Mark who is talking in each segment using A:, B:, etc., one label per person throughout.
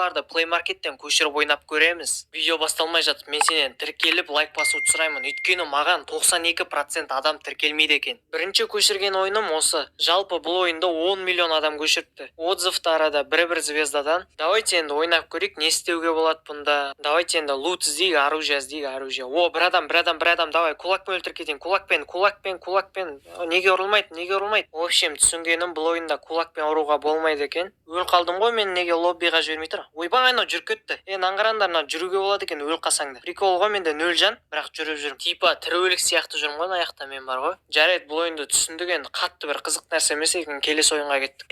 A: фрифайларды Play Market'тен көшіріп ойнап көреміз. Видео басталмай жатып мен сенен тіркеліп лайк басуды сұраймын, өйткені маған 92% адам тіркелмейді екен. Бірінші көшірген ойыным осы. Жалпы бұл ойында 10 миллион адам көшіріпті. Отзывтары да бір звездадан. Давайте енді ойнап көрейік, не істеуге болады бұнда. Давайте енді лут іздейік, оружие іздейік, оружие. О, бір адам, давай, кулакпен өлтіріп кетейін, кулакпен. Неге ұрылмайды? В общем, түсінгенім бұл ойында кулакпен ұруға болмайды екен. Өл қалдым ғой, мен неге лоббиға жібермей тұр? Ойбай, анау жүріп кетті. Аңғараңдар, мына жүруге болады екен, өл қасаңда. Прикол ғой, менде 0 жан, бірақ жүріп жүрмін. Типа тірі сияқты жүрмін ғой, аяқта мен бар ғой. Жарайды, бұл ойынды түсіндік, енді қатты бір қызық нәрсе емес екен, келесі ойынға кеттік.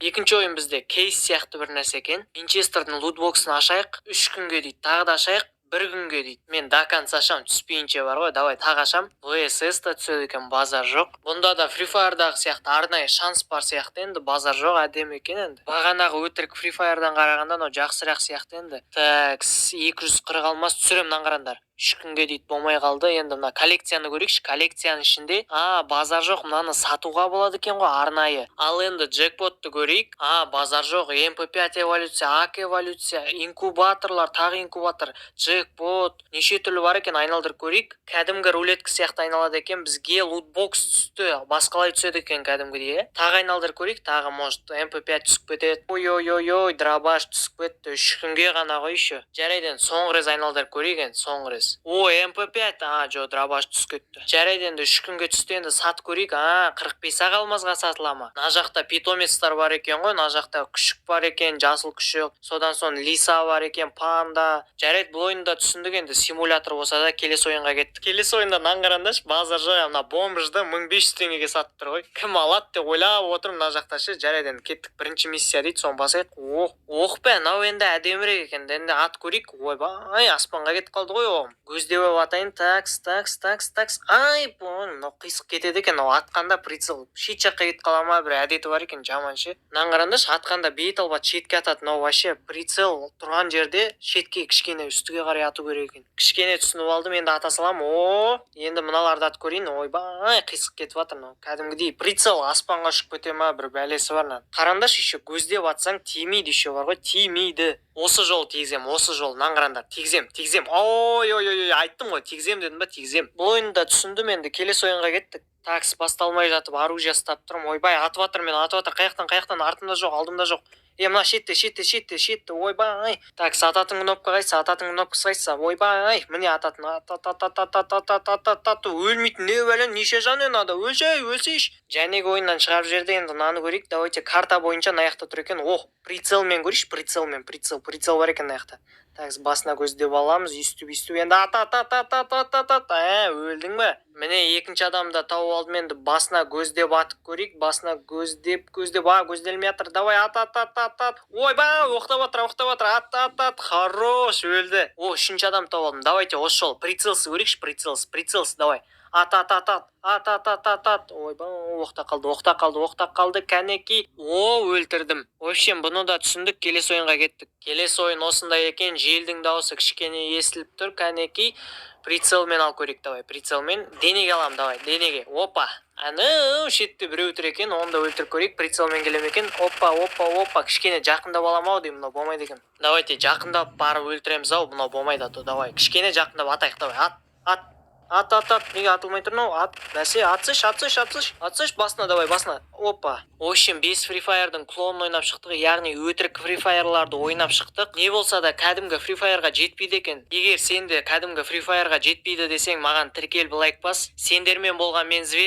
A: Екінші ойын бізде кейс сияқты бір нәрсе екен. Винчестердің лутбоксын ашайық, 3 күнге дейді, тағы да ашайық. 1 күнге дейді. Мен до конца ашам, түспейінше бар ғой. Давай тағы ашам. VSS та түседі екен, базар жоқ. Бұнда да Free Fire'дағы сияқты арнайы шанс бар сияқты, енді базар жоқ, әдемі екен енді. Бағанағы өтірік Free Fire'дан қарағанда мынау жақсырақ сияқты енді. Такс, 240 алмас түсіремін, аңғараңдар. 3 күнге дейді, болмай қалды. Енді мына коллекцияны көрейікші. Коллекцияның ішінде базар жоқ, мынаны сатуға болады екен ғой, арнайы. Ал енді джекпотты көрейік. Базар жоқ. MP5 эволюция, ак эволюция, инкубаторлар, тағы инкубатор, джекпот, неше түрлі бар екен, айналдырып көрейік. Кәдімгі рулетка сияқты айналады екен. Бізге лутбокс түсті. Басқалай түседі екен кәдімгідей. Тағы айналдырып көрейік. Тағы может MP5 түсіп кетеді. Ой, дробаш түсіп кетті. 3 күнге ғана ғой еще. Жарайды, соңғы рез айналдырып көрейік енді, соңғы рез. О, MP5, жо, дробаш түсіп кетті. Жарайды, енді 3 күнге түсті, енді сат көрейік. 45 алмазға сатылама. Мына жақта питомецтар бар екен ғой, мына жақта күшік бар екен, жасыл күшік. Содан соң лиса бар екен, панда. Жарайды, бұл ойында түсіндік, енді симулятор болса да келесі ойынға кеттік. Келесі ойында наңғарандаш, базар жоқ, мына бомбыжды 1500 теңгеге сатып тұр ғой. Кім алады деп ойлап отырмын, мына жақта ше. Жарайды, енді кеттік, бірінші миссия дейді, соны басайық. Ох бе, мынау енді әдемірек екен. Енді ат көрейік. Ойбай, аспанға кетіп қалды ғой оғым. Көздеп атайын. Такс. Мынау қисық кетеді екен, мынау атқанда прицел шет жаққа кетіп қала ма, бір әдеті бар екен, жаман ше. Наңғарандаш, атқанда бейт албат шетке атады, мынау вообще прицел тұрған жерде шетке кішкене үстіге қарай ату керек екен. Кішкене түсініп алдым, енді ата салам. Енді мыналарды ат көрейін. Ойбай, қисық кетіп жатыр мынау. Кәдімгідей прицел аспанға ұшып кете ма, бір бәлесі бар. Қарандаш, еще көздеп атсаң тимейді, еще бар ғой, тимейді. Осы жол тигізем, наңғарандар, тигізем. Ой, айттым ғой, тигізем дедім ба, тигізем. Бұл ойында түсіндім, енді келесі ойынға кеттік. Такс, басталмай жатып оружие ұстап тұрмын. Ойбай, атып жатыр, қаяқтан, артымда жоқ, алдымда жоқ. Мына шетте. Ойбай. Такс, ататын кнопка қайсы? Ойбай, міне ататын. Өлмейтін не бәлем, неше жан енады? Өлсейші. Жәнегі ойыннан шығарып жерде енді наны көрейік. Давайте карта бойынша наяқта тұр екен. Прицелмен көрейші, прицел бар екен наяқта. Такс, басына көздеп аламыз, үстіп, енді өлдің бе? Міне екінші адамда тауып алдым, енді басына көздеп атып көрейік, көзделмей атыр, давай, ойбай, оқтап атыр, хорош, өлді. Үшінші адам тауып алдым, давайте, осы жол, прицелсы көрейікші, прицелсы, давай. Ойбай, оқта қалды, кәнеки. Өлтірдім. В общем, бұны да түсіндік, келесі ойынға кеттік. Келесі ойын осындай екен, желдің дауысы кішкене естіліп тұр, кәнеки. Прицелмен ал көрейік, давай, прицелмен. Денеге алам, давай, денеге. Опа. Шетте біреу тұр екен, оны да өлтіріп көрейік, прицелмен келем екен. Опа. Кішкене жақындап аламау деймін, мынау болмайды екен. Давайте, жақындап барып өлтіреміз ау, мынау болмайды, давай. Кішкене жақындап атайық, давай, ат, неге атылмай тұр мынау? Бәсе, атсыш, басына, давай, басына. Опа. В общем, 5 Free Fire'дың клонын ойнап шықтық, яғни өтірік Free Fire'ларды ойнап шықтық. Не болса да кәдімгі Free Fire'ға жетпейді екен. Егер сен де кәдімгі Free Fire'ға жетпейді десең, маған тіркел лайк бас. Сендермен болған мен